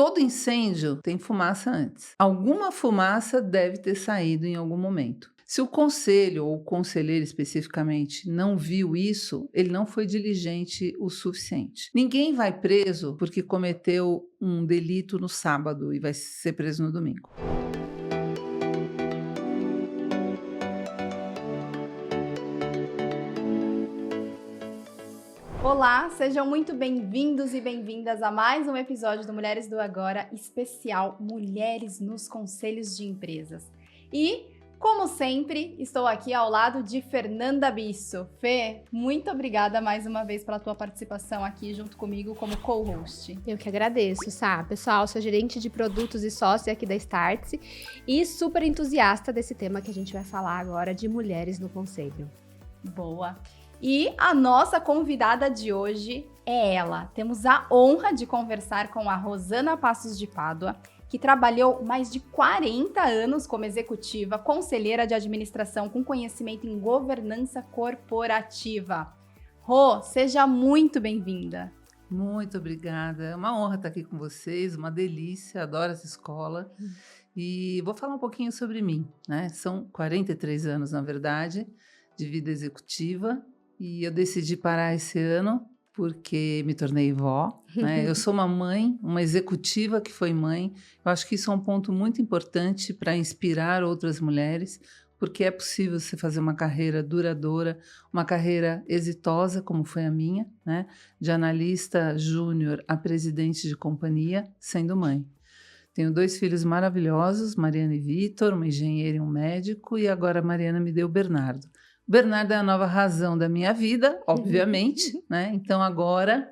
todo incêndio tem fumaça antes. Alguma fumaça deve ter saído em algum momento. Se o conselho ou o conselheiro especificamente não viu isso, ele não foi diligente o suficiente. Ninguém vai preso porque cometeu um delito no sábado e vai ser preso no domingo. Olá, sejam muito bem-vindos e bem-vindas a mais um episódio do Mulheres do Agora, especial Mulheres nos Conselhos de Empresas. E, como sempre, estou aqui ao lado de Fernanda Bisso. Fê, muito obrigada mais uma vez pela tua participação aqui junto comigo como co-host. Eu que agradeço, Sá. Pessoal, sou gerente de produtos e sócia aqui da Startse e super entusiasta desse tema que a gente vai falar agora de mulheres no conselho. Boa! E a nossa convidada de hoje é ela. Temos a honra de conversar com a Rosana Passos de Pádua, que trabalhou mais de 40 anos como executiva, conselheira de administração com conhecimento em governança corporativa. Rô, seja muito bem-vinda. Muito obrigada. É uma honra estar aqui com vocês, uma delícia, adoro essa escola. E vou falar um pouquinho sobre mim, né? São 43 anos, na verdade, de vida executiva. E eu decidi parar esse ano porque me tornei vó, né? Eu sou uma mãe, uma executiva que foi mãe. Eu acho que isso é um ponto muito importante para inspirar outras mulheres, porque é possível você fazer uma carreira duradoura, uma carreira exitosa, como foi a minha, né? De analista júnior a presidente de companhia, sendo mãe. Tenho 2 filhos maravilhosos, Mariana e Vitor, uma engenheira e um médico, e agora a Mariana me deu o Bernardo. O Bernardo é a nova razão da minha vida, obviamente, né? Então agora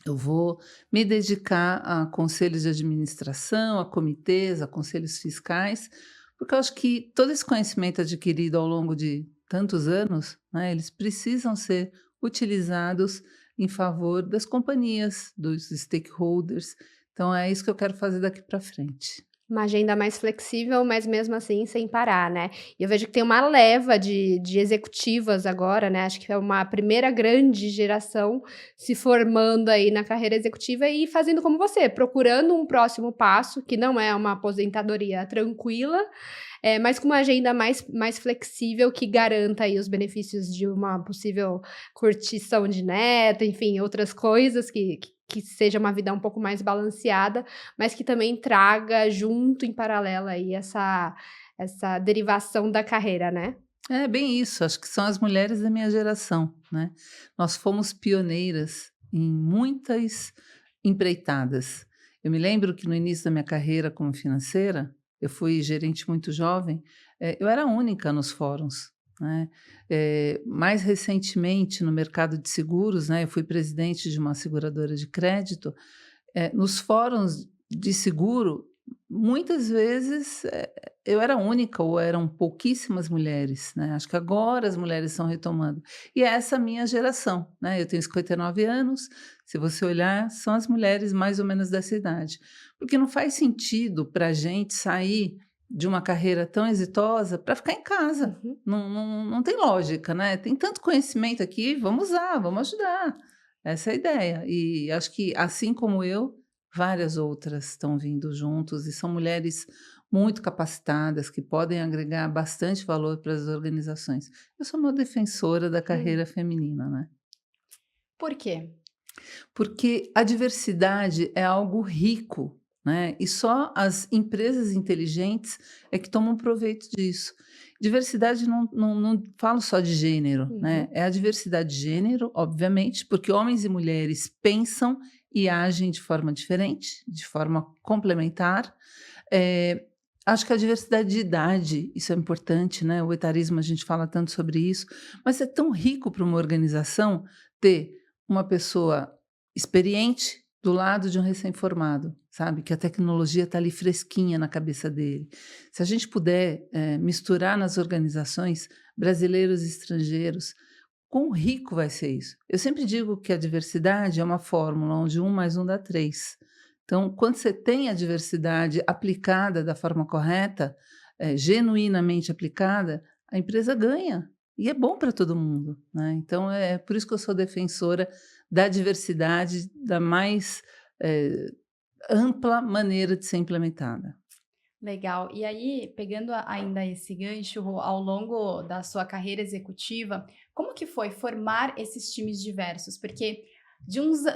eu vou me dedicar a conselhos de administração, a comitês, a conselhos fiscais, porque eu acho que todo esse conhecimento adquirido ao longo de tantos anos, né, eles precisam ser utilizados em favor das companhias, dos stakeholders. Então é isso que eu quero fazer daqui para frente. Uma agenda mais flexível, mas mesmo assim sem parar, né? E eu vejo que tem uma leva de executivas agora, né? Acho que é uma primeira grande geração se formando aí na carreira executiva e fazendo como você, procurando um próximo passo, que não é uma aposentadoria tranquila, mas com uma agenda mais flexível que garanta aí os benefícios de uma possível curtição de neto, enfim, outras coisas que seja uma vida um pouco mais balanceada, mas que também traga junto, em paralelo aí, essa derivação da carreira, né? É bem isso, acho que são as mulheres da minha geração, né? Nós fomos pioneiras em muitas empreitadas. Eu me lembro que no início da minha carreira como financeira, eu fui gerente muito jovem, eu era a única nos fóruns, né? Mais recentemente, no mercado de seguros, né, eu fui presidente de uma seguradora de crédito, nos fóruns de seguro, muitas vezes, eu era a única ou eram pouquíssimas mulheres, né, acho que agora as mulheres estão retomando. E é essa minha geração, né, eu tenho 59 anos, se você olhar, são as mulheres mais ou menos dessa idade. Porque não faz sentido para a gente sair de uma carreira tão exitosa para ficar em casa. Uhum. Não tem lógica, né, tem tanto conhecimento aqui, vamos usar, vamos ajudar. Essa é a ideia. E acho que, assim como eu, várias outras estão vindo juntos e são mulheres muito capacitadas que podem agregar bastante valor para as organizações. Eu sou uma defensora da carreira feminina, né? Por quê? Porque a diversidade é algo rico, né? E só as empresas inteligentes é que tomam proveito disso. Diversidade não falo só de gênero, né? Uhum. É a diversidade de gênero, obviamente, porque homens e mulheres pensam e agem de forma diferente, de forma complementar. Eh, Acho que a diversidade de idade, isso é importante, né? O etarismo, a gente fala tanto sobre isso, mas é tão rico para uma organização ter uma pessoa experiente do lado de um recém-formado, sabe, que a tecnologia está ali fresquinha na cabeça dele. Se a gente puder, misturar nas organizações brasileiros e estrangeiros, quão rico vai ser isso? Eu sempre digo que a diversidade é uma fórmula onde 1 mais 1 dá 3. Então, quando você tem a diversidade aplicada da forma correta, genuinamente aplicada, a empresa ganha. E é bom para todo mundo, né? Então, é por isso que eu sou defensora da diversidade, da mais, eh, ampla maneira de ser implementada. Legal. E aí, pegando ainda esse gancho, Rô, ao longo da sua carreira executiva, como que foi formar esses times diversos? Porque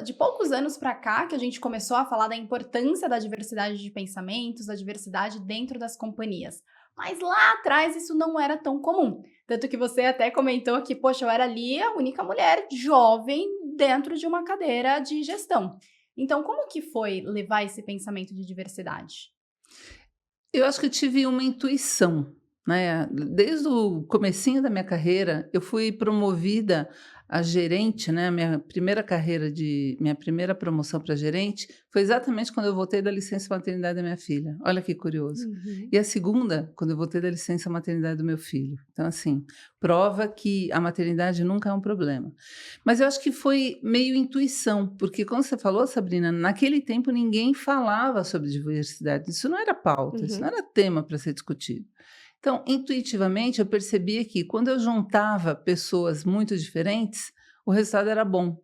de poucos anos para cá que a gente começou a falar da importância da diversidade de pensamentos, da diversidade dentro das companhias. Mas lá atrás isso não era tão comum. Tanto que você até comentou que, poxa, eu era ali a única mulher jovem dentro de uma cadeira de gestão. Então, como que foi levar esse pensamento de diversidade? Eu acho que eu tive uma intuição, né, desde o comecinho da minha carreira, eu fui promovida a gerente, né, minha primeira promoção para gerente, foi exatamente quando eu voltei da licença maternidade da minha filha. Olha que curioso. Uhum. E a segunda, quando eu voltei da licença maternidade do meu filho. Então, assim, prova que a maternidade nunca é um problema. Mas eu acho que foi meio intuição, porque como você falou, Sabrina, naquele tempo ninguém falava sobre diversidade. Isso não era pauta, isso não Uhum. era tema para ser discutido. Então, intuitivamente, eu percebia que quando eu juntava pessoas muito diferentes, o resultado era bom.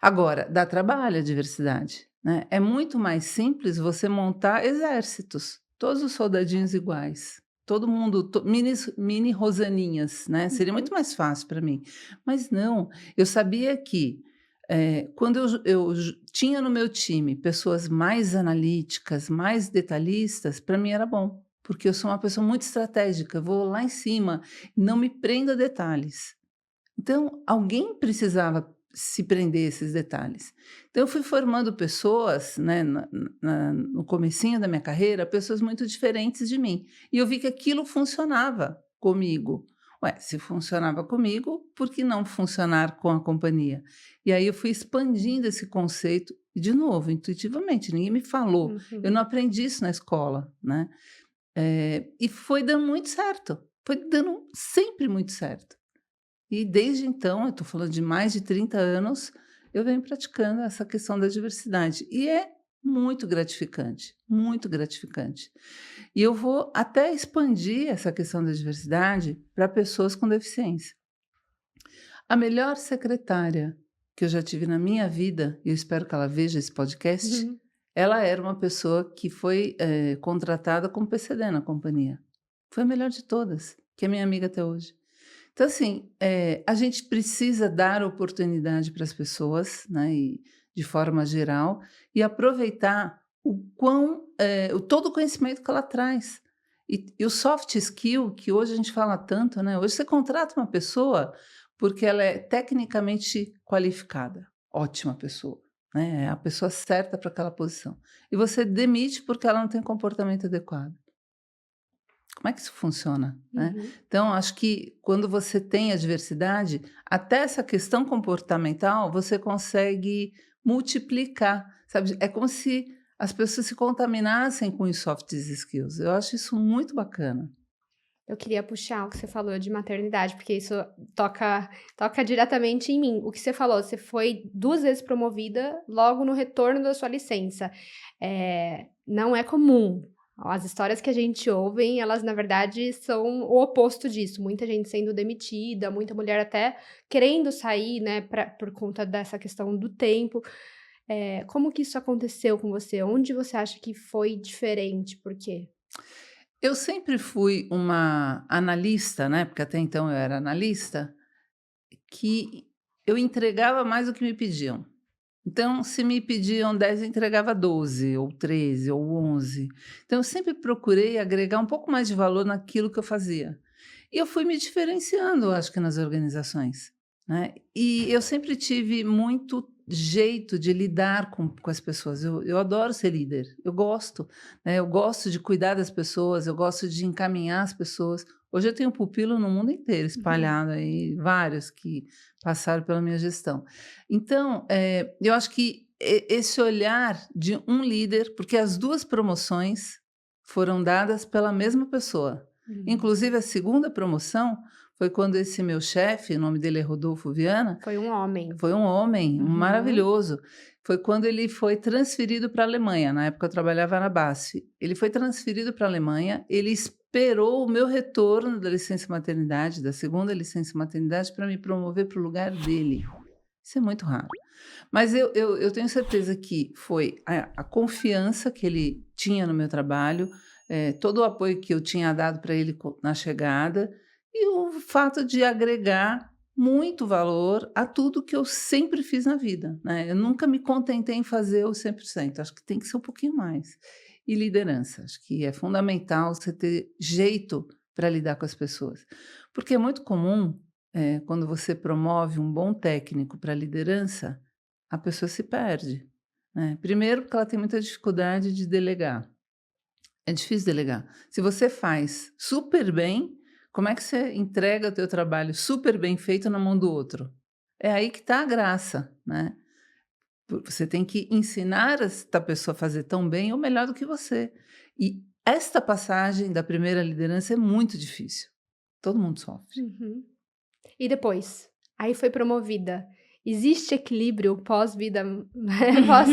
Agora, dá trabalho a diversidade, né? É muito mais simples você montar exércitos, todos os soldadinhos iguais, todo mundo, mini Rosaninhas, né? Seria Uhum. muito mais fácil para mim. Mas não, eu sabia que quando tinha no meu time pessoas mais analíticas, mais detalhistas, para mim era bom, porque eu sou uma pessoa muito estratégica, vou lá em cima, não me prendo a detalhes. Então, alguém precisava se prender a esses detalhes. Então, eu fui formando pessoas, né, no comecinho da minha carreira, pessoas muito diferentes de mim. E eu vi que aquilo funcionava comigo. Ué, se funcionava comigo, por que não funcionar com a companhia? E aí eu fui expandindo esse conceito, e de novo, intuitivamente, ninguém me falou. Eu Uhum. não aprendi isso na escola, né? E foi dando muito certo. Foi dando sempre muito certo. E desde então, eu estou falando de mais de 30 anos, eu venho praticando essa questão da diversidade. E é muito gratificante, muito gratificante. E eu vou até expandir essa questão da diversidade para pessoas com deficiência. A melhor secretária que eu já tive na minha vida, e eu espero que ela veja esse podcast, Uhum. ela era uma pessoa que foi contratada como PCD na companhia. Foi a melhor de todas, que é minha amiga até hoje. Então, assim, a gente precisa dar oportunidade para as pessoas, né, e, de forma geral, e aproveitar todo o conhecimento que ela traz. E o soft skill, que hoje a gente fala tanto, né? Hoje você contrata uma pessoa porque ela é tecnicamente qualificada, ótima pessoa, né? É a pessoa certa para aquela posição. E você demite porque ela não tem comportamento adequado. Como é que isso funciona, né? Uhum. Então, acho que quando você tem a diversidade, até essa questão comportamental, você consegue multiplicar, sabe? É como se as pessoas se contaminassem com os soft skills. Eu acho isso muito bacana. Eu queria puxar o que você falou de maternidade, porque isso toca diretamente em mim. O que você falou, você foi 2 vezes promovida logo no retorno da sua licença. Não é comum. As histórias que a gente ouve, elas na verdade são o oposto disso. Muita gente sendo demitida, muita mulher até querendo sair, né, por conta dessa questão do tempo. Como que isso aconteceu com você? Onde você acha que foi diferente? Por quê? Eu sempre fui uma analista, né? Porque até então eu era analista, que eu entregava mais do que me pediam. Então, se me pediam 10, eu entregava 12, ou 13, ou 11. Então, eu sempre procurei agregar um pouco mais de valor naquilo que eu fazia. E eu fui me diferenciando, eu acho que nas organizações, né? E eu sempre tive muito jeito de lidar com as pessoas. Eu adoro ser líder, eu gosto, né? Eu gosto de cuidar das pessoas, eu gosto de encaminhar as pessoas. Hoje eu tenho pupilo no mundo inteiro, Uhum. espalhado aí, vários que passaram pela minha gestão. Então, eu acho que esse olhar de um líder, porque as 2 promoções foram dadas pela mesma pessoa. Hum. Inclusive, a segunda promoção foi quando esse meu chefe, o nome dele é Rodolfo Viana, Foi um homem. foi um homem Uhum. maravilhoso. Foi quando ele foi transferido para a Alemanha. Na época eu trabalhava na BASF. Ele foi transferido para a Alemanha, ele esperou o meu retorno da licença maternidade, da segunda licença maternidade, para me promover para o lugar dele. Isso é muito raro. Mas eu tenho certeza que foi a confiança que ele tinha no meu trabalho, todo o apoio que eu tinha dado para ele na chegada, e o fato de agregar muito valor a tudo que eu sempre fiz na vida, né? Eu nunca me contentei em fazer o 100%, acho que tem que ser um pouquinho mais. E liderança, acho que é fundamental você ter jeito para lidar com as pessoas. Porque é muito comum, quando você promove um bom técnico para liderança, a pessoa se perde, né? Primeiro porque ela tem muita dificuldade de delegar. É difícil delegar. Se você faz super bem, como é que você entrega o teu trabalho super bem feito na mão do outro? É aí que está a graça, né? Você tem que ensinar esta pessoa a fazer tão bem ou melhor do que você. E esta passagem da primeira liderança é muito difícil. Todo mundo sofre. Uhum. E depois? Aí foi promovida. Existe equilíbrio pós-vida, pós,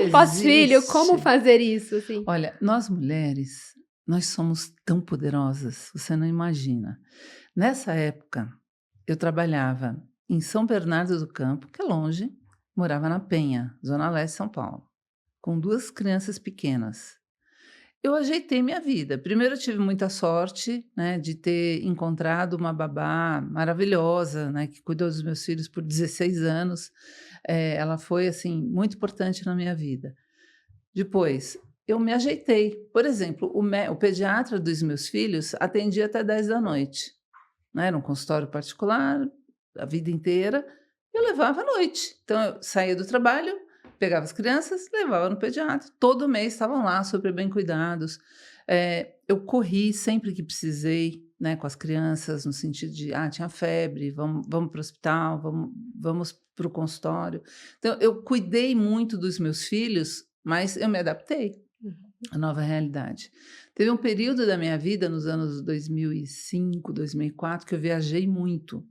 pós-filho? Como Existe. fazer isso, assim? Olha, nós mulheres, nós somos tão poderosas, você não imagina. Nessa época, eu trabalhava em São Bernardo do Campo, que é longe, morava na Penha, Zona Leste de São Paulo, com 2 crianças pequenas. Eu ajeitei minha vida. Primeiro, eu tive muita sorte, né, de ter encontrado uma babá maravilhosa, né, que cuidou dos meus filhos por 16 anos. Ela foi, assim, muito importante na minha vida. Depois, eu me ajeitei. Por exemplo, o pediatra dos meus filhos atendia até 10 da noite, né? Era um consultório particular, a vida inteira, eu levava à noite. Então, eu saía do trabalho, pegava as crianças, levava no pediatra. Todo mês estavam lá, super bem cuidados. Eu corri sempre que precisei, né, com as crianças, no sentido de, tinha febre, vamos para o hospital, vamos para o consultório. Então, eu cuidei muito dos meus filhos, mas eu me adaptei à nova realidade. Teve um período da minha vida, nos anos 2005, 2004, que eu viajei muito.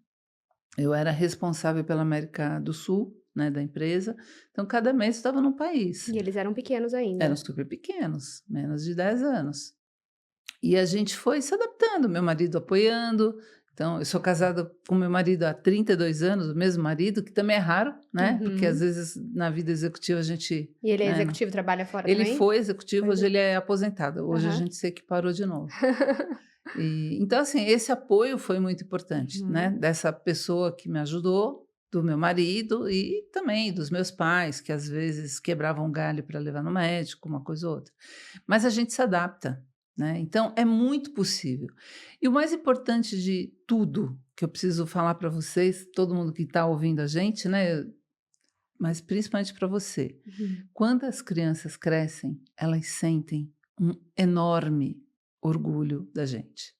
Eu era responsável pela América do Sul, né, da empresa, então cada mês eu estava num país. E eles eram pequenos ainda. Eram super pequenos, menos de 10 anos. E a gente foi se adaptando, meu marido apoiando. Então, eu sou casada com meu marido há 32 anos, o mesmo marido, que também é raro, né? Porque às vezes na vida executiva a gente... E ele é né, executivo, trabalha fora Ele também? foi executivo, Pois hoje é. ele é aposentado. Hoje a gente se equiparou de novo. Então, assim, esse apoio foi muito importante, né? Dessa pessoa que me ajudou, do meu marido e também dos meus pais, que às vezes quebravam galho para levar no médico, uma coisa ou outra. Mas a gente se adapta, né? Então, é muito possível. E o mais importante de tudo que eu preciso falar para vocês, todo mundo que está ouvindo a gente, né? Mas principalmente para você. Quando as crianças crescem, elas sentem um enorme orgulho da gente.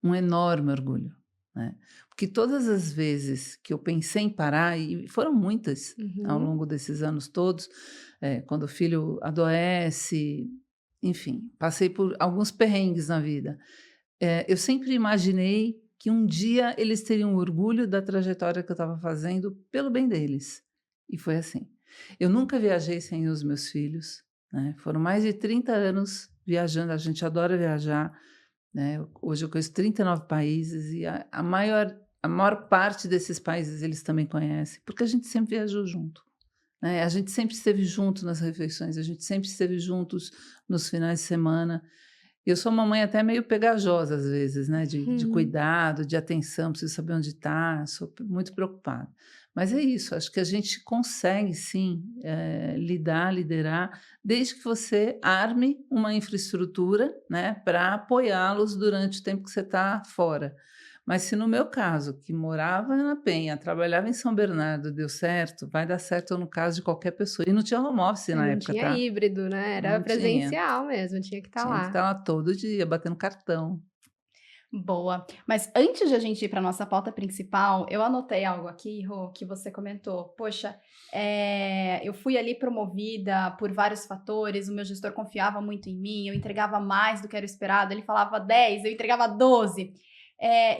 Um enorme orgulho, né? Porque todas as vezes que eu pensei em parar, e foram muitas ao longo desses anos todos, quando o filho adoece, enfim, passei por alguns perrengues na vida. Eu sempre imaginei que um dia eles teriam orgulho da trajetória que eu estava fazendo pelo bem deles. E foi assim. Eu nunca viajei sem os meus filhos, né? Foram mais de 30 anos viajando, a gente adora viajar, né? Hoje eu conheço 39 países e a maior parte desses países eles também conhecem, porque a gente sempre viajou junto, né? A gente sempre esteve junto nas refeições, a gente sempre esteve juntos nos finais de semana. Eu sou uma mãe até meio pegajosa às vezes, né? De cuidado, de atenção, preciso saber onde está, sou muito preocupada. Mas é isso, acho que a gente consegue sim liderar, desde que você arme uma infraestrutura, né, para apoiá-los durante o tempo que você está fora. Mas se no meu caso, que morava na Penha, trabalhava em São Bernardo, deu certo, vai dar certo no caso de qualquer pessoa. E não tinha home office na Não época, tinha tá? híbrido, né? Era Não tinha. presencial mesmo, tinha que estar Tinha que lá. estar lá todo dia, batendo cartão. Boa. Mas antes de a gente ir para nossa pauta principal, eu anotei algo aqui, Rô, que você comentou. Poxa, eu fui ali promovida por vários fatores, o meu gestor confiava muito em mim, eu entregava mais do que era esperado, ele falava 10, eu entregava 12.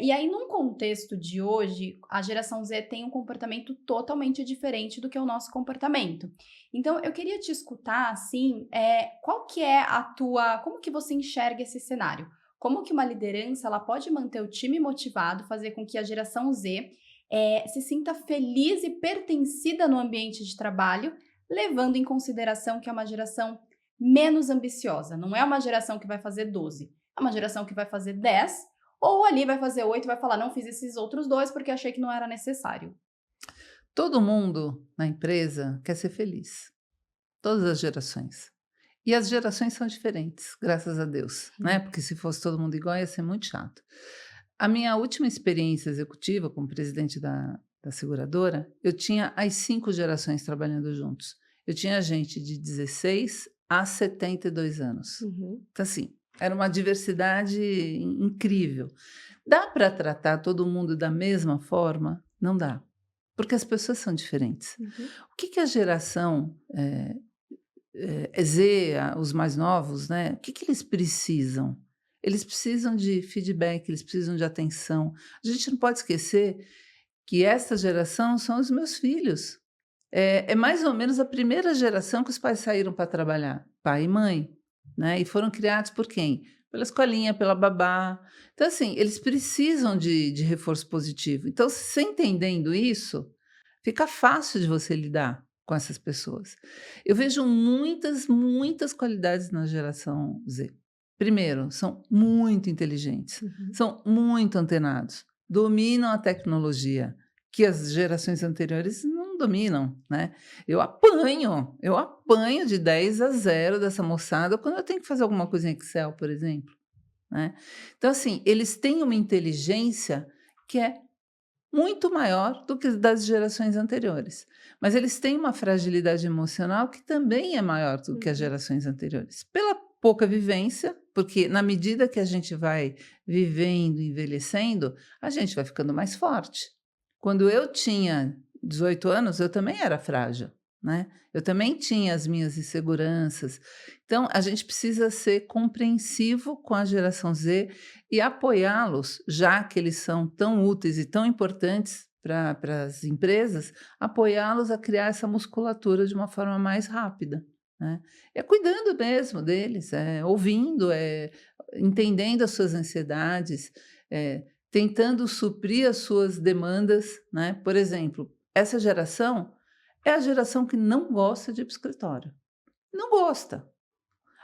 E aí, num contexto de hoje, a geração Z tem um comportamento totalmente diferente do que o nosso comportamento. Então, eu queria te escutar, assim, qual que é como que você enxerga esse cenário? Como que uma liderança ela pode manter o time motivado, fazer com que a geração Z se sinta feliz e pertencida no ambiente de trabalho, levando em consideração que é uma geração menos ambiciosa. Não é uma geração que vai fazer 12, é uma geração que vai fazer 10, ou ali vai fazer 8 e vai falar, não fiz esses outros 2 porque achei que não era necessário. Todo mundo na empresa quer ser feliz. Todas as gerações. E as gerações são diferentes, graças a Deus, né? Porque se fosse todo mundo igual, ia ser muito chato. A minha última experiência executiva como presidente da seguradora, eu tinha as 5 gerações trabalhando juntos. Eu tinha gente de 16 a 72 anos. Então, assim, era uma diversidade incrível. Dá para tratar todo mundo da mesma forma? Não dá. Porque as pessoas são diferentes. O que a geração Z, os mais novos, né? O que eles precisam? Eles precisam de feedback, eles precisam de atenção. A gente não pode esquecer que essa geração são os meus filhos. É mais ou menos a primeira geração que os pais saíram para trabalhar, pai e mãe, né? E foram criados por quem? Pela escolinha, pela babá. Então, assim, eles precisam de reforço positivo. Então, você entendendo isso, fica fácil de você lidar com essas pessoas. Eu vejo muitas qualidades na geração Z. Primeiro, são muito inteligentes, são muito antenados, dominam a tecnologia, que as gerações anteriores não dominam, né? Eu apanho de 10-0 dessa moçada quando eu tenho que fazer alguma coisa em Excel, por exemplo, né? Então, assim, eles têm uma inteligência que é muito maior do que das gerações anteriores. Mas eles têm uma fragilidade emocional que também é maior do que as gerações anteriores. Pela pouca vivência, porque na medida que a gente vai vivendo, envelhecendo, a gente vai ficando mais forte. Quando eu tinha 18 anos, eu também era frágil, né? Eu também tinha as minhas inseguranças. Então, a gente precisa ser compreensivo com a geração Z e apoiá-los, já que eles são tão úteis e tão importantes para as empresas, apoiá-los a criar essa musculatura de uma forma mais rápida, né? É cuidando mesmo deles, ouvindo, entendendo as suas ansiedades, tentando suprir as suas demandas, né? Por exemplo, essa geração é a geração que não gosta de ir para o escritório. Não gosta.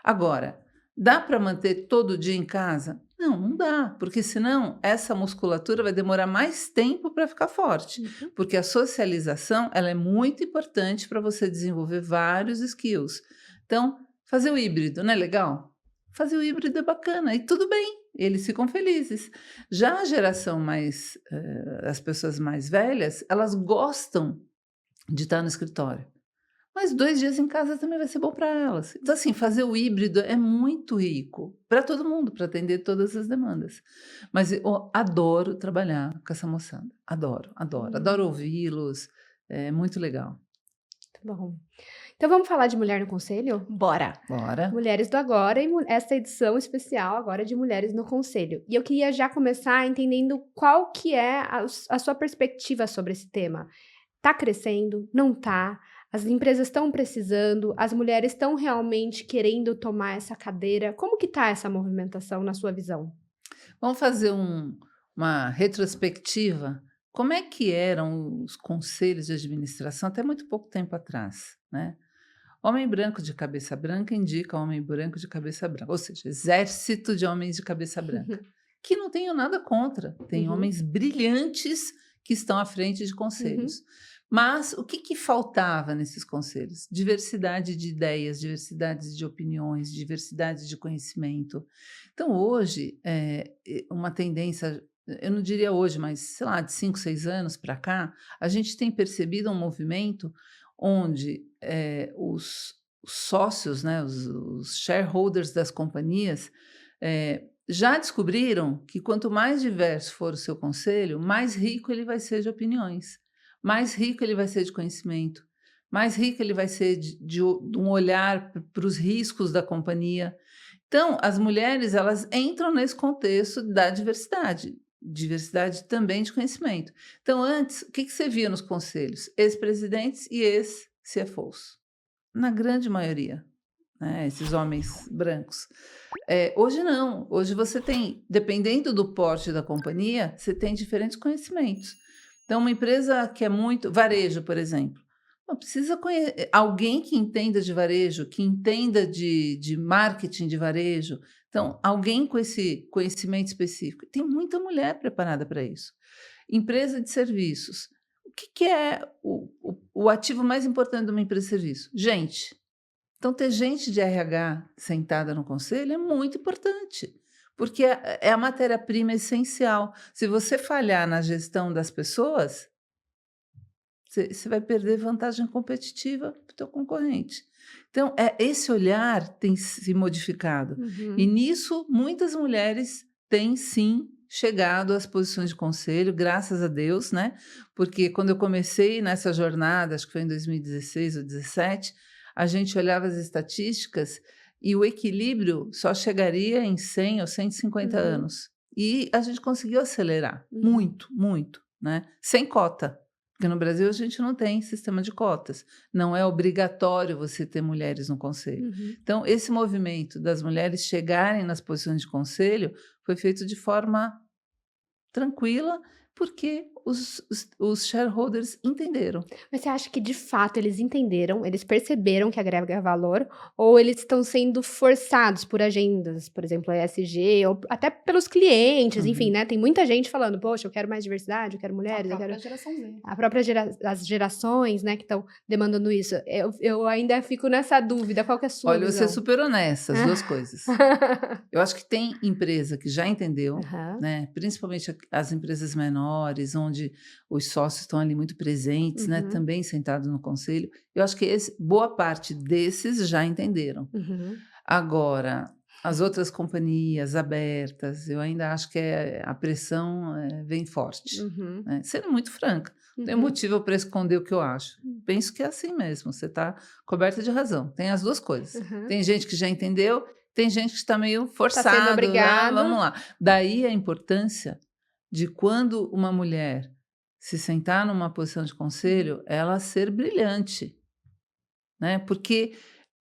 Agora, dá para manter todo dia em casa? Não dá, porque senão essa musculatura vai demorar mais tempo para ficar forte, porque a socialização ela é muito importante para você desenvolver vários skills. Então, fazer o híbrido não é legal? Fazer o híbrido é bacana e tudo bem, eles ficam felizes. Já a geração as pessoas mais velhas, elas gostam de estar no escritório. Mas 2 dias em casa também vai ser bom para elas. Então, assim, fazer o híbrido é muito rico para todo mundo, para atender todas as demandas. Mas eu adoro trabalhar com essa moçada. Adoro ouvi-los. É muito legal. Muito bom. Então vamos falar de Mulher no Conselho? Bora! Mulheres do Agora e essa edição especial agora de Mulheres no Conselho. E eu queria já começar entendendo qual que é a sua perspectiva sobre esse tema. Tá crescendo? Não tá? As empresas estão precisando? As mulheres estão realmente querendo tomar essa cadeira? Como que tá essa movimentação na sua visão? Vamos fazer uma retrospectiva. Como é que eram os conselhos de administração até muito pouco tempo atrás, né? Homem branco de cabeça branca indica homem branco de cabeça branca, ou seja, exército de homens de cabeça branca, que não tenho nada contra. Tem homens brilhantes que estão à frente de conselhos. Mas o que faltava nesses conselhos? Diversidade de ideias, diversidade de opiniões, diversidade de conhecimento. Então, hoje, uma tendência, eu não diria hoje, mas, sei lá, de 5, 6 anos para cá, a gente tem percebido um movimento onde os sócios, né, os shareholders das companhias, já descobriram que quanto mais diverso for o seu conselho, mais rico ele vai ser de opiniões, mais rico ele vai ser de conhecimento, mais rico ele vai ser de um olhar para os riscos da companhia. Então, as mulheres elas entram nesse contexto da diversidade também de conhecimento. Então, antes, o que você via nos conselhos? Ex-presidentes e ex-CFOs, na grande maioria, né, esses homens brancos. Hoje não, hoje você tem, dependendo do porte da companhia, você tem diferentes conhecimentos. Então, uma empresa que é muito... Varejo, por exemplo. Não, precisa alguém que entenda de varejo, que entenda de marketing de varejo. Então, alguém com esse conhecimento específico. Tem muita mulher preparada para isso. Empresa de serviços. O que é o ativo mais importante de uma empresa de serviço? Gente. Então, ter gente de RH sentada no conselho é muito importante, porque é a matéria-prima essencial. Se você falhar na gestão das pessoas, você vai perder vantagem competitiva para o teu concorrente. Então, esse olhar tem se modificado. E nisso, muitas mulheres têm, sim, chegado às posições de conselho, graças a Deus, né? Porque quando eu comecei nessa jornada, acho que foi em 2016 ou 2017, a gente olhava as estatísticas e o equilíbrio só chegaria em 100 ou 150 anos. E a gente conseguiu acelerar muito, muito, né? Sem cota. Porque no Brasil a gente não tem sistema de cotas. Não é obrigatório você ter mulheres no conselho. Então, esse movimento das mulheres chegarem nas posições de conselho foi feito de forma tranquila, porque os shareholders entenderam. Mas você acha que, de fato, eles entenderam, eles perceberam que agrega valor, ou eles estão sendo forçados por agendas, por exemplo, a ESG, ou até pelos clientes, enfim, né? Tem muita gente falando, poxa, eu quero mais diversidade, eu quero mulheres, A eu própria quero... geração Z. A própria as gerações, né, que estão demandando isso. Eu ainda fico nessa dúvida, qual que é a sua Olha, eu vou visão? ser super honesta, as duas coisas. Eu acho que tem empresa que já entendeu, né? Principalmente as empresas menores, onde os sócios estão ali muito presentes, né? Também sentados no conselho. Eu acho que boa parte desses já entenderam. Agora, as outras companhias abertas, eu ainda acho que a pressão vem forte. Né? Sendo muito franca, não tem motivo para esconder o que eu acho. Penso que é assim mesmo, você está coberta de razão. Tem as duas coisas. Tem gente que já entendeu, tem gente que está meio forçado. Tá sendo obrigado. Vamos lá. Daí a importância de quando uma mulher se sentar numa posição de conselho, ela ser brilhante. Né? Porque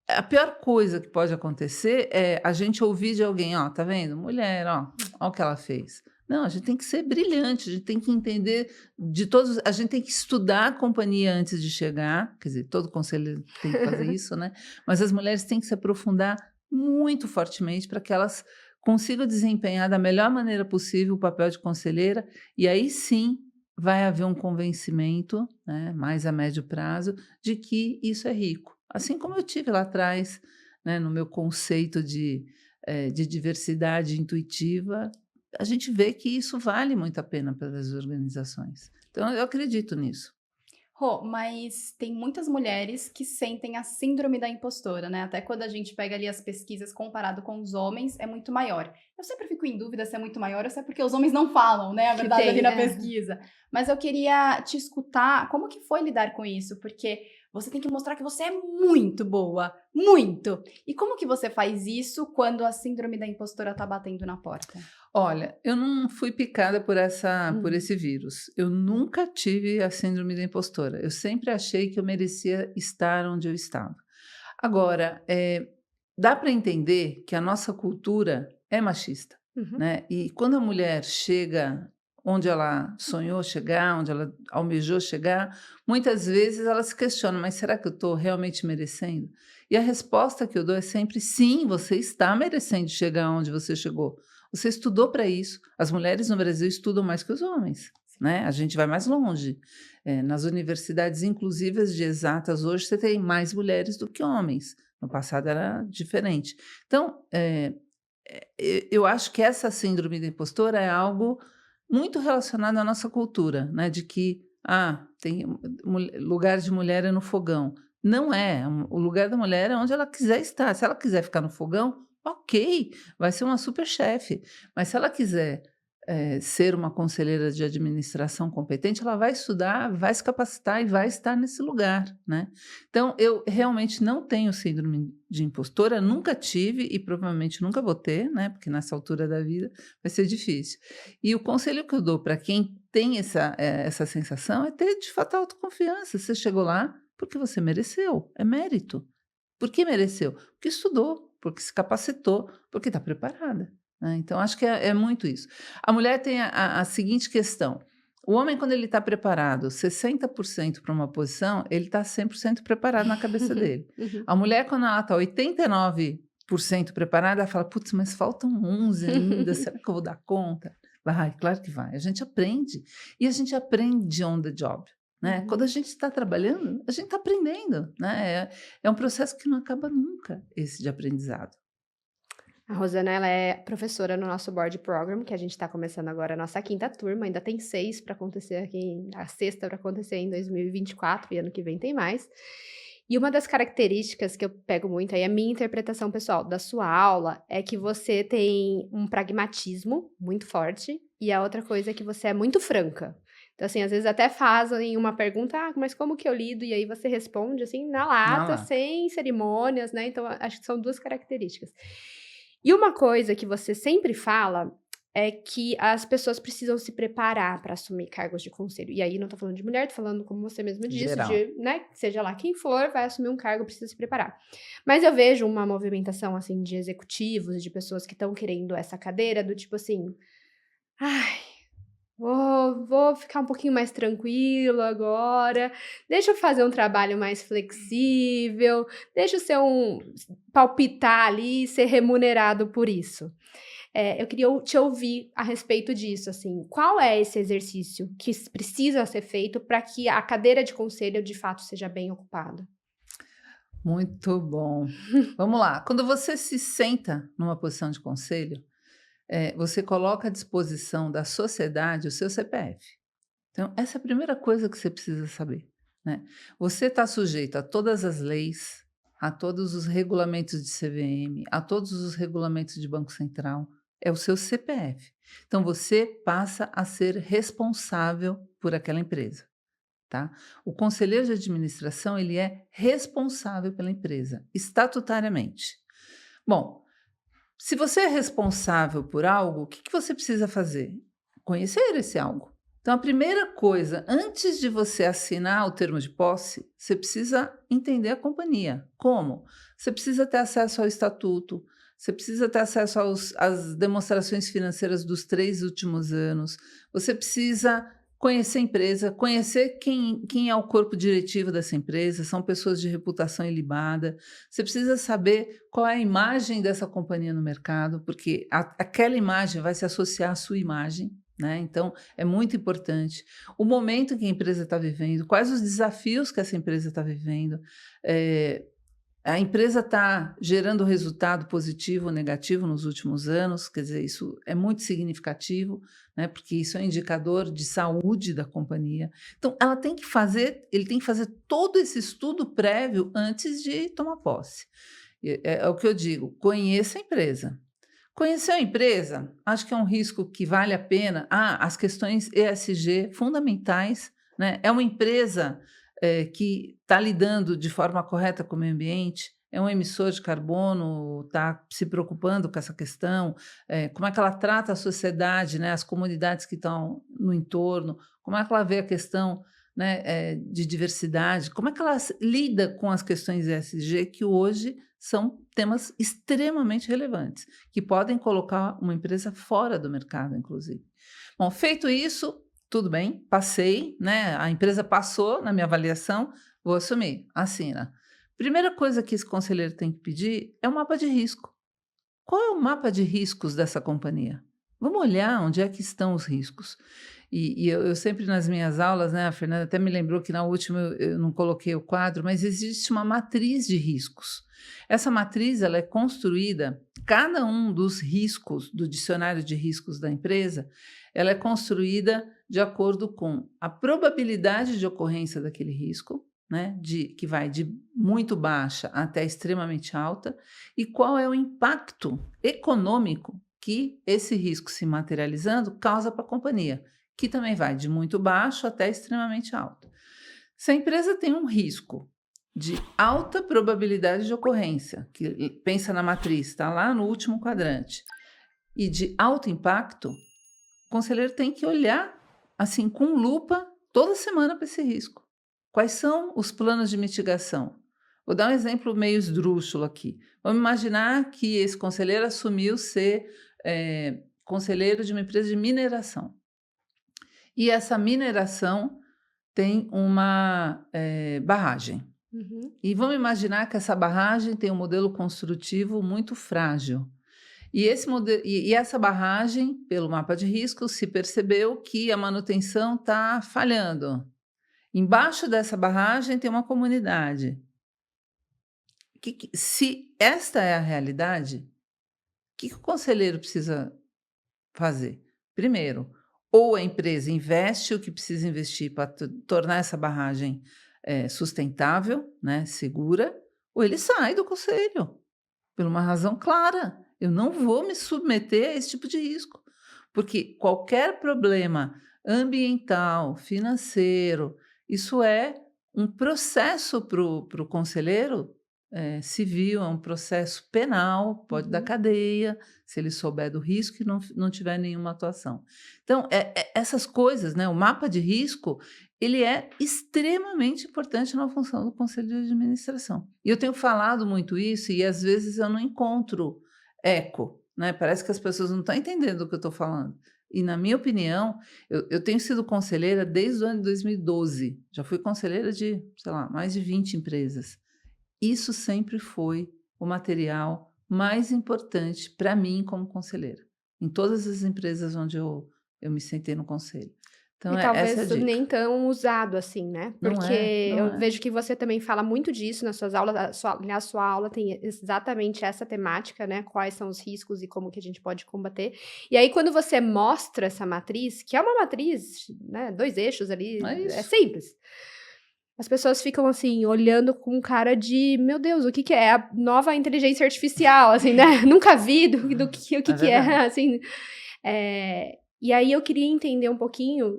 a pior coisa que pode acontecer é a gente ouvir de alguém, ó, tá vendo? Mulher, ó o que ela fez. Não, a gente tem que ser brilhante, a gente tem que entender de todos, a gente tem que estudar a companhia antes de chegar, quer dizer, todo conselho tem que fazer isso, né? Mas as mulheres têm que se aprofundar muito fortemente para que elas consigam desempenhar da melhor maneira possível o papel de conselheira, e aí sim vai haver um convencimento, né, mais a médio prazo, de que isso é rico. Assim como eu tive lá atrás, né, no meu conceito de diversidade intuitiva, a gente vê que isso vale muito a pena para as organizações. Então, eu acredito nisso. Rô, mas tem muitas mulheres que sentem a síndrome da impostora, né? Até quando a gente pega ali as pesquisas comparado com os homens, é muito maior. Eu sempre fico em dúvida se é muito maior ou se é porque os homens não falam, né? A verdade ali na pesquisa. Mas eu queria te escutar, como que foi lidar com isso? Porque você tem que mostrar que você é muito boa, muito. E como que você faz isso quando a síndrome da impostora tá batendo na porta? Olha, eu não fui picada por esse vírus. Eu nunca tive a síndrome da impostora. Eu sempre achei que eu merecia estar onde eu estava. Agora, dá para entender que a nossa cultura é machista, né? E quando a mulher chega onde ela sonhou chegar, onde ela almejou chegar, muitas vezes ela se questiona, mas será que eu estou realmente merecendo? E a resposta que eu dou é sempre sim, você está merecendo chegar onde você chegou. Você estudou para isso. As mulheres no Brasil estudam mais que os homens, né? A gente vai mais longe. Nas universidades inclusivas de exatas, hoje você tem mais mulheres do que homens. No passado era diferente. Então, eu acho que essa síndrome da impostora é algo muito relacionado à nossa cultura, né? De que, tem lugar de mulher é no fogão. Não é. O lugar da mulher é onde ela quiser estar. Se ela quiser ficar no fogão, ok, vai ser uma super chefe. Mas se ela quiser ser uma conselheira de administração competente, ela vai estudar, vai se capacitar e vai estar nesse lugar, né? Então, eu realmente não tenho síndrome de impostora, nunca tive e provavelmente nunca vou ter, né? Porque nessa altura da vida vai ser difícil. E o conselho que eu dou para quem tem essa sensação é ter, de fato, autoconfiança. Você chegou lá porque você mereceu, é mérito. Por que mereceu? Porque estudou, porque se capacitou, porque está preparada. Né? Então, acho que é muito isso. A mulher tem a seguinte questão. O homem, quando ele está preparado 60% para uma posição, ele está 100% preparado na cabeça dele. A mulher, quando ela está 89% preparada, ela fala, putz, mas faltam 11 ainda, será que eu vou dar conta? Vai, claro que vai. A gente aprende. E a gente aprende on the job. Né? Quando a gente está trabalhando, a gente está aprendendo. Né? É um processo que não acaba nunca, esse de aprendizado. A Rosana, ela é professora no nosso Board Program, que a gente está começando agora a nossa 5ª turma, ainda tem 6 para acontecer aqui, a 6ª para acontecer em 2024, e ano que vem tem mais. E uma das características que eu pego muito aí, a minha interpretação pessoal da sua aula, é que você tem um pragmatismo muito forte, e a outra coisa é que você é muito franca. Então, assim, às vezes até fazem uma pergunta, mas como que eu lido? E aí você responde, assim, na lata, sem cerimônias, né? Então, acho que são 2 características. E uma coisa que você sempre fala é que as pessoas precisam se preparar para assumir cargos de conselho. E aí não tô falando de mulher, tô falando, como você mesma disse, né, seja lá quem for, vai assumir um cargo, precisa se preparar. Mas eu vejo uma movimentação, assim, de executivos e de pessoas que estão querendo essa cadeira, do tipo assim, vou ficar um pouquinho mais tranquilo agora, deixa eu fazer um trabalho mais flexível, deixa eu ser palpitar ali e ser remunerado por isso. Eu queria te ouvir a respeito disso, assim, qual é esse exercício que precisa ser feito para que a cadeira de conselho de fato seja bem ocupada? Muito bom. Vamos lá. Quando você se senta numa posição de conselho, você coloca à disposição da sociedade o seu CPF. Então, essa é a primeira coisa que você precisa saber. Né? Você está sujeito a todas as leis, a todos os regulamentos de CVM, a todos os regulamentos de Banco Central, é o seu CPF. Então, você passa a ser responsável por aquela empresa. Tá? O conselheiro de administração, ele é responsável pela empresa, estatutariamente. Bom, se você é responsável por algo, o que você precisa fazer? Conhecer esse algo. Então, a primeira coisa, antes de você assinar o termo de posse, você precisa entender a companhia. Como? Você precisa ter acesso ao estatuto, você precisa ter acesso às demonstrações financeiras dos 3 últimos anos, você precisa conhecer a empresa, conhecer quem é o corpo diretivo dessa empresa, são pessoas de reputação ilibada. Você precisa saber qual é a imagem dessa companhia no mercado, porque aquela imagem vai se associar à sua imagem, né? Então, é muito importante. O momento que a empresa está vivendo, quais os desafios que essa empresa está vivendo, a empresa está gerando resultado positivo ou negativo nos últimos anos, quer dizer, isso é muito significativo, né, porque isso é um indicador de saúde da companhia. Então, ele tem que fazer todo esse estudo prévio antes de tomar posse. É o que eu digo, conheça a empresa. Conhecer a empresa, acho que é um risco que vale a pena. As questões ESG fundamentais, né? É uma empresa que está lidando de forma correta com o meio ambiente, é um emissor de carbono, está se preocupando com essa questão, como é que ela trata a sociedade, né, as comunidades que estão no entorno, como é que ela vê a questão, né, de diversidade, como é que ela lida com as questões ESG, que hoje são temas extremamente relevantes, que podem colocar uma empresa fora do mercado, inclusive. Bom, feito isso, tudo bem, passei, né? A empresa passou na minha avaliação, vou assumir, assina. Primeira coisa que esse conselheiro tem que pedir é um mapa de risco. Qual é o mapa de riscos dessa companhia? Vamos olhar onde é que estão os riscos. E eu sempre nas minhas aulas, né, a Fernanda até me lembrou que na última eu não coloquei o quadro, mas existe uma matriz de riscos. Essa matriz ela é construída, cada um dos riscos do dicionário de riscos da empresa, ela é construída de acordo com a probabilidade de ocorrência daquele risco, né, que vai de muito baixa até extremamente alta, e qual é o impacto econômico que esse risco se materializando causa para a companhia, que também vai de muito baixo até extremamente alto. Se a empresa tem um risco de alta probabilidade de ocorrência, que pensa na matriz, está lá no último quadrante, e de alto impacto, o conselheiro tem que olhar assim com lupa toda semana para esse risco. Quais são os planos de mitigação? Vou dar um exemplo meio esdrúxulo aqui. Vamos imaginar que esse conselheiro assumiu ser conselheiro de uma empresa de mineração. E essa mineração tem uma barragem. Uhum. E vamos imaginar que essa barragem tem um modelo construtivo muito frágil. E essa barragem, pelo mapa de risco, se percebeu que a manutenção está falhando. Embaixo dessa barragem tem uma comunidade. Se esta é a realidade, o que o conselheiro precisa fazer? Primeiro, ou a empresa investe o que precisa investir para tornar essa barragem sustentável, né, segura, ou ele sai do conselho, por uma razão clara. Eu não vou me submeter a esse tipo de risco, porque qualquer problema ambiental, financeiro, isso é um processo para o conselheiro civil, é um processo penal, pode dar Uhum. cadeia, se ele souber do risco e não tiver nenhuma atuação. Então, essas coisas, né, o mapa de risco, ele é extremamente importante na função do conselho de administração. E eu tenho falado muito isso e, às vezes, eu não encontro eco, né? Parece que as pessoas não estão entendendo o que eu estou falando. E, na minha opinião, eu tenho sido conselheira desde o ano de 2012. Já fui conselheira de, sei lá, mais de 20 empresas. Isso sempre foi o material mais importante para mim como conselheira, em todas as empresas onde eu me sentei no conselho. Então, E essa é a talvez dica. nem tão usado assim, né? Não Porque é, não eu é. vejo que você também fala muito disso nas suas aulas. Na sua aula tem exatamente essa temática, né? Quais são os riscos e como que a gente pode combater. E aí, quando você mostra essa matriz, que é uma matriz, né? 2 eixos ali, É é isso. simples. As pessoas ficam assim, olhando com cara de, meu Deus, o que que é? A nova inteligência artificial, assim, né? Nunca vi o que É que é, verdade. assim. E aí eu queria entender um pouquinho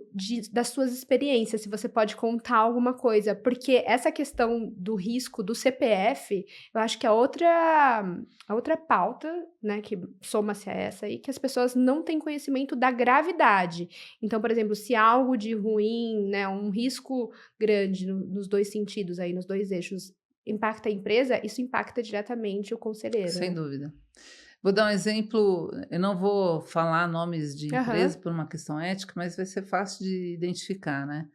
das suas experiências, se você pode contar alguma coisa, porque essa questão do risco do CPF, eu acho que é a outra pauta, né, que soma-se a essa aí, que as pessoas não têm conhecimento da gravidade. Então, por exemplo, se há algo de ruim, né, um risco grande nos 2 sentidos aí, nos 2 eixos, impacta a empresa, isso impacta diretamente o conselheiro, Sem né? dúvida. Vou dar um exemplo, eu não vou falar nomes de Aham. empresas por uma questão ética, mas vai ser fácil de identificar, né?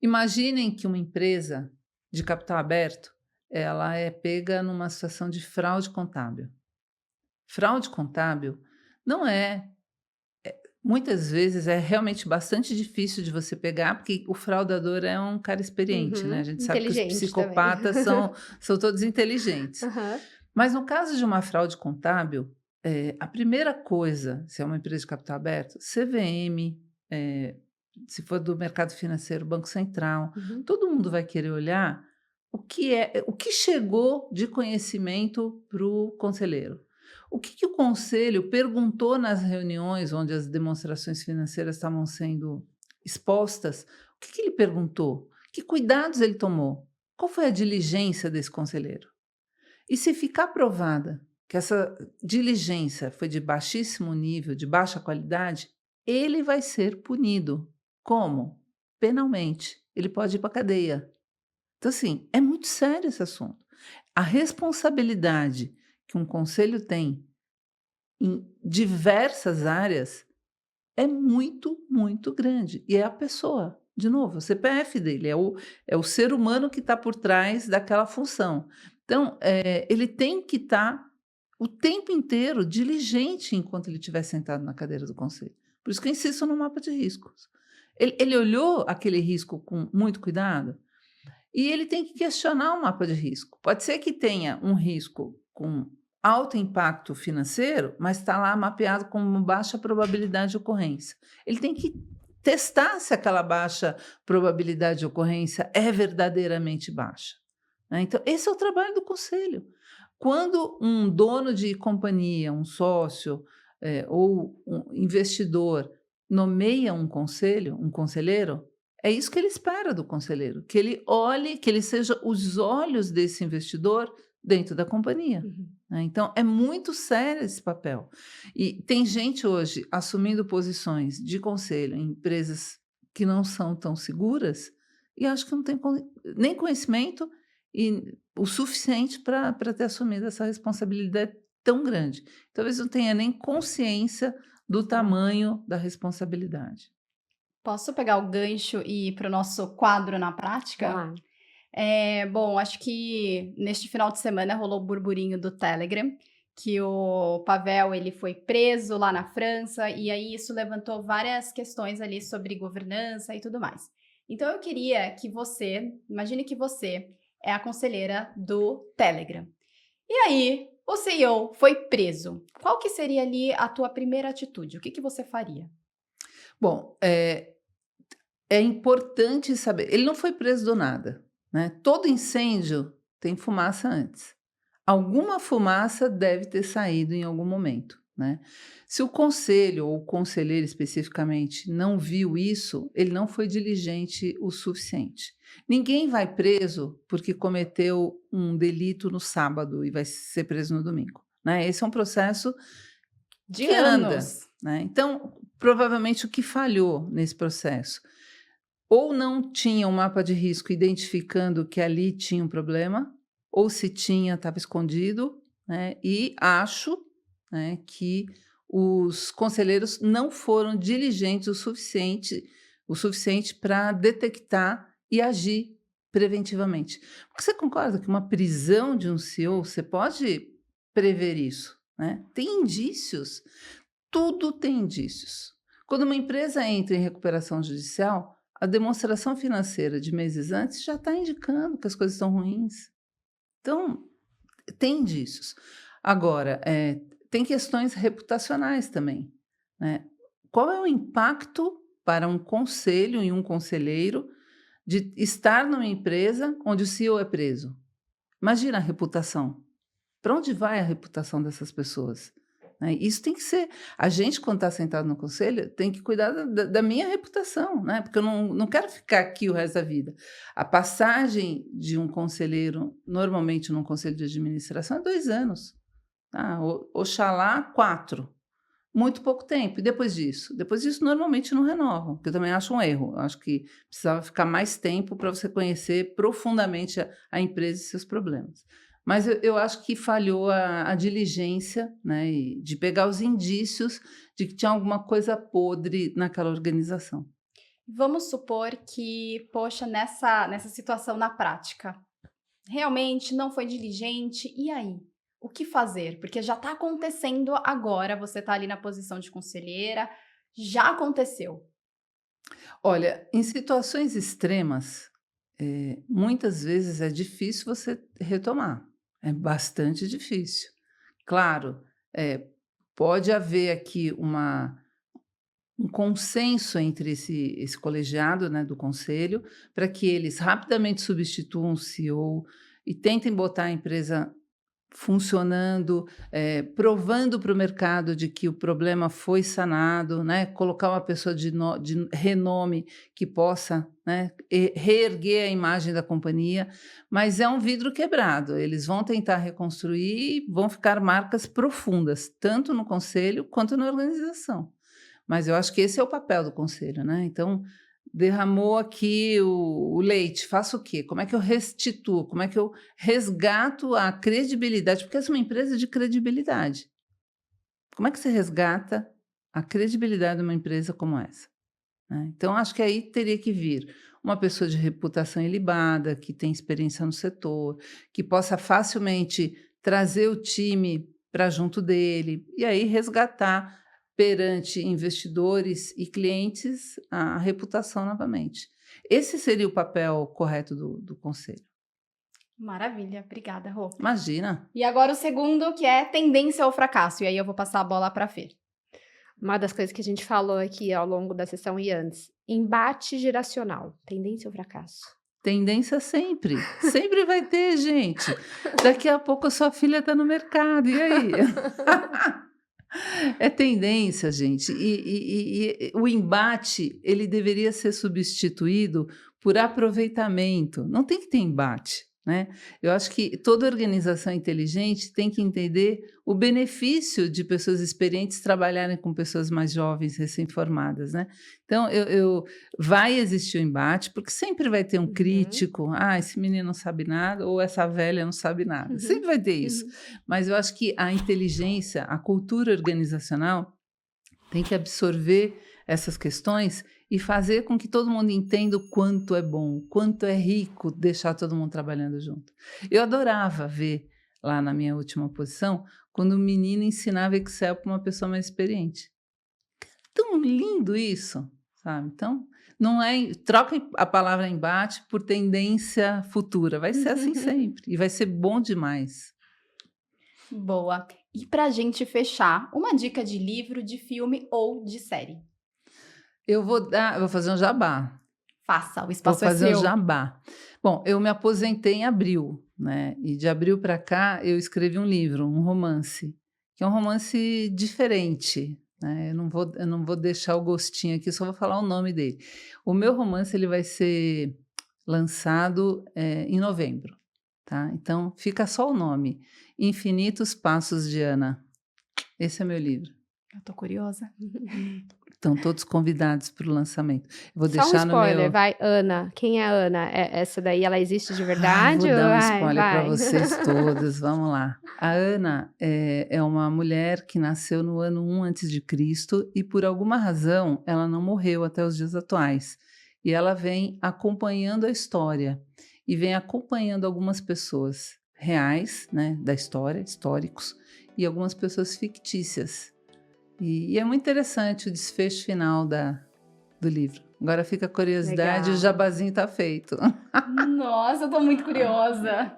Imaginem que uma empresa de capital aberto, ela é pega numa situação de fraude contábil. Fraude contábil não é muitas vezes é realmente bastante difícil de você pegar, porque o fraudador é um cara experiente, né? A Uhum. gente sabe que os Inteligente também. psicopatas são todos inteligentes. Aham. Mas no caso de uma fraude contábil, a primeira coisa, se é uma empresa de capital aberto, CVM, se for do mercado financeiro, Banco Central, Uhum. todo mundo vai querer olhar o que chegou de conhecimento para o conselheiro. O que o conselho perguntou nas reuniões onde as demonstrações financeiras estavam sendo expostas? O que ele perguntou? Que cuidados ele tomou? Qual foi a diligência desse conselheiro? E se ficar provada que essa diligência foi de baixíssimo nível, de baixa qualidade, ele vai ser punido. Como? Penalmente. Ele pode ir para a cadeia. Então, assim, é muito sério esse assunto. A responsabilidade que um conselho tem em diversas áreas é muito, muito grande. E é a pessoa, de novo, o CPF dele, é o ser humano que está por trás daquela função. Então, ele tem que estar o tempo inteiro diligente enquanto ele estiver sentado na cadeira do conselho. Por isso que eu insisto no mapa de riscos. Ele olhou aquele risco com muito cuidado e ele tem que questionar o mapa de risco. Pode ser que tenha um risco com alto impacto financeiro, mas está lá mapeado como baixa probabilidade de ocorrência. Ele tem que testar se aquela baixa probabilidade de ocorrência é verdadeiramente baixa, né? Então, esse é o trabalho do conselho. Quando um dono de companhia, um sócio, ou um investidor nomeia um conselho, um conselheiro, é isso que ele espera do conselheiro, que ele olhe, que ele seja os olhos desse investidor dentro da companhia, Uhum. né. Então é muito sério esse papel. E tem gente hoje assumindo posições de conselho em empresas que não são tão seguras, e acho que não tem nem conhecimento e o suficiente para ter assumido essa responsabilidade tão grande. Talvez não tenha nem consciência do Tá. tamanho da responsabilidade. Posso pegar o gancho e ir para o nosso quadro na prática? Vamos lá. Bom, acho que neste final de semana rolou o burburinho do Telegram, que o Pavel ele foi preso lá na França, e aí isso levantou várias questões ali sobre governança e tudo mais. Então eu queria que imagine que você é a conselheira do Telegram. E aí, o CEO foi preso. Qual que seria ali a tua primeira atitude? O que você faria? Bom, é importante saber. Ele não foi preso do nada, né? Todo incêndio tem fumaça antes. Alguma fumaça deve ter saído em algum momento, né? Se o conselho ou o conselheiro especificamente não viu isso, ele não foi diligente o suficiente. Ninguém vai preso porque cometeu um delito no sábado e vai ser preso no domingo, né? Esse é um processo De que anda, anos. né? Então, provavelmente o que falhou nesse processo ou não tinha um mapa de risco identificando que ali tinha um problema, ou se tinha, estava escondido, né? E acho, né, que os conselheiros não foram diligentes o suficiente para detectar e agir preventivamente. Porque você concorda que uma prisão de um CEO, você pode prever isso, né? Tem indícios, tudo tem indícios. Quando uma empresa entra em recuperação judicial, a demonstração financeira de meses antes já está indicando que as coisas estão ruins. Então, tem indícios. Agora, tem questões reputacionais também, né? Qual é o impacto para um conselho e um conselheiro de estar numa empresa onde o CEO é preso? Imagina a reputação. Para onde vai a reputação dessas pessoas? Né? Isso tem que ser. A gente, quando está sentado no conselho, tem que cuidar da minha reputação, né? Porque eu não quero ficar aqui o resto da vida. A passagem de um conselheiro, normalmente num conselho de administração, é 2 anos. Tá? Oxalá 4. Muito pouco tempo. E depois disso? Depois disso, normalmente não renovam, que eu também acho um erro. Eu acho que precisava ficar mais tempo para você conhecer profundamente a empresa e seus problemas. Mas eu acho que falhou a diligência, né, de pegar os indícios de que tinha alguma coisa podre naquela organização. Vamos supor que, poxa, nessa situação na prática, realmente não foi diligente, e aí? O que fazer? Porque já está acontecendo agora, você está ali na posição de conselheira, já aconteceu. Olha, em situações extremas, muitas vezes é difícil você retomar. É bastante difícil. Claro, pode haver aqui um consenso entre esse colegiado, né, do conselho, para que eles rapidamente substituam o CEO e tentem botar a empresa funcionando, provando para o mercado de que o problema foi sanado, né, colocar uma pessoa de renome que possa, né, reerguer a imagem da companhia, mas é um vidro quebrado. Eles vão tentar reconstruir e vão ficar marcas profundas, tanto no conselho quanto na organização. Mas eu acho que esse é o papel do conselho, né? Então, derramou aqui o leite, faço o quê? Como é que eu restituo? Como é que eu resgato a credibilidade? Porque essa é uma empresa de credibilidade. Como é que você resgata a credibilidade de uma empresa como essa? Né? Então, acho que aí teria que vir uma pessoa de reputação ilibada, que tem experiência no setor, que possa facilmente trazer o time para junto dele e aí resgatar perante investidores e clientes a reputação novamente. Esse seria o papel correto do conselho. Maravilha, obrigada, Rô. Imagina. E agora o segundo, que é tendência ao fracasso, e aí eu vou passar a bola para a Fer. Uma das coisas que a gente falou aqui ao longo da sessão e antes, embate geracional, tendência ao fracasso. Tendência sempre. Sempre vai ter, gente. Daqui a pouco a sua filha está no mercado, e aí? É tendência, gente. E o embate, ele deveria ser substituído por aproveitamento. Não tem que ter embate, né? Eu acho que toda organização inteligente tem que entender o benefício de pessoas experientes trabalharem com pessoas mais jovens, recém-formadas, né? Então, vai existir o embate, porque sempre vai ter um crítico. Esse menino não sabe nada, ou essa velha não sabe nada. Sempre vai ter isso. Mas eu acho que a inteligência, a cultura organizacional tem que absorver essas questões e fazer com que todo mundo entenda o quanto é bom, o quanto é rico deixar todo mundo trabalhando junto. Eu adorava ver lá na minha última posição, quando o menino ensinava Excel para uma pessoa mais experiente. Tão lindo isso, sabe? Então, não é... Troca a palavra embate por tendência futura. Vai ser assim sempre. E vai ser bom demais. Boa. E pra gente fechar, uma dica de livro, de filme ou de série? Eu vou fazer um jabá. Faça, o Vou espaço é fazer um seu. jabá. Bom, eu me aposentei em abril, né? E de abril para cá eu escrevi um livro, um romance, que é um romance diferente, né? Eu não vou deixar o gostinho aqui, só vou falar o nome dele. O meu romance ele vai ser lançado em novembro, tá? Então fica só o nome, Infinitos Passos de Ana. Esse é meu livro. Eu tô curiosa. Estão todos convidados para o lançamento. Eu vou Só um deixar no spoiler, meu... vai, Ana. Quem é a Ana? Essa daí, ela existe de Ai, verdade? vou dar um Vai, spoiler para vai. vocês todos, vamos lá. A Ana é uma mulher que nasceu no ano 1 a.C. e por alguma razão ela não morreu até os dias atuais. E ela vem acompanhando a história e vem acompanhando algumas pessoas reais, né, da história, históricos, e algumas pessoas fictícias. E é muito interessante o desfecho final do livro. Agora fica a curiosidade, Legal. o jabazinho está feito. Nossa, eu tô muito curiosa.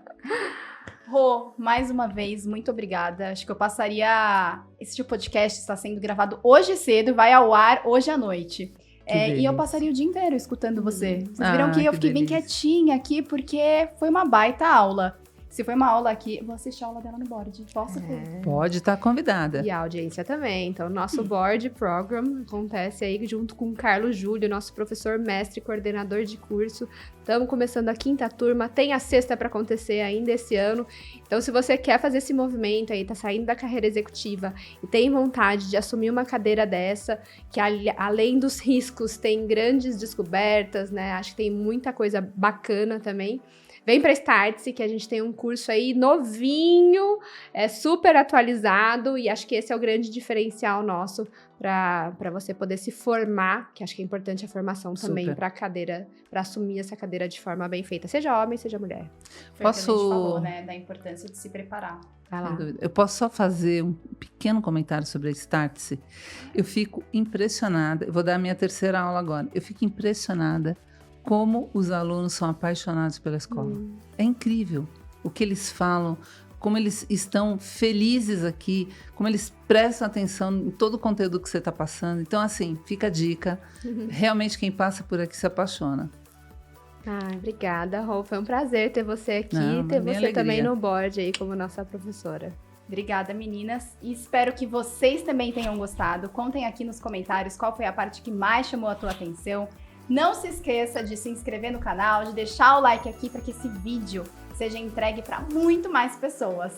Rô, mais uma vez, muito obrigada. Acho que eu passaria... Esse podcast está sendo gravado hoje cedo, vai ao ar hoje à noite. E eu delícia. passaria o dia inteiro escutando você. Vocês viram que eu que fiquei bem delícia. quietinha aqui, porque foi uma baita aula. Se foi uma aula aqui, eu vou assistir a aula dela no board. Posso? Pode estar convidada. E a audiência também. Então, nosso board program acontece aí junto com o Carlos Júlio, nosso professor mestre, coordenador de curso. Estamos começando a 5ª turma, tem a 6ª para acontecer ainda esse ano. Então, se você quer fazer esse movimento aí, tá saindo da carreira executiva e tem vontade de assumir uma cadeira dessa, que além dos riscos tem grandes descobertas, né? Acho que tem muita coisa bacana também. Vem para Startse, que a gente tem um curso aí novinho, super atualizado, e acho que esse é o grande diferencial nosso para você poder se formar, que acho que é importante a formação também para a cadeira, para assumir essa cadeira de forma bem feita, seja homem, seja mulher. Foi o que a gente falou, né? Da importância de se preparar. Vai lá. Sem dúvida. Eu posso só fazer um pequeno comentário sobre a Startse? Eu fico impressionada, eu vou dar a minha 3ª aula agora, eu fico impressionada como os alunos são apaixonados pela escola. É incrível o que eles falam, como eles estão felizes aqui, como eles prestam atenção em todo o conteúdo que você está passando. Então, assim, fica a dica. Realmente, quem passa por aqui se apaixona. Obrigada, Rô. Foi um prazer ter você aqui Não, e ter minha você alegria. também no board aí como nossa professora. Obrigada, meninas. E espero que vocês também tenham gostado. Contem aqui nos comentários qual foi a parte que mais chamou a tua atenção. Não se esqueça de se inscrever no canal, de deixar o like aqui para que esse vídeo seja entregue para muito mais pessoas.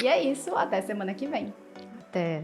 E é isso, até semana que vem. Até.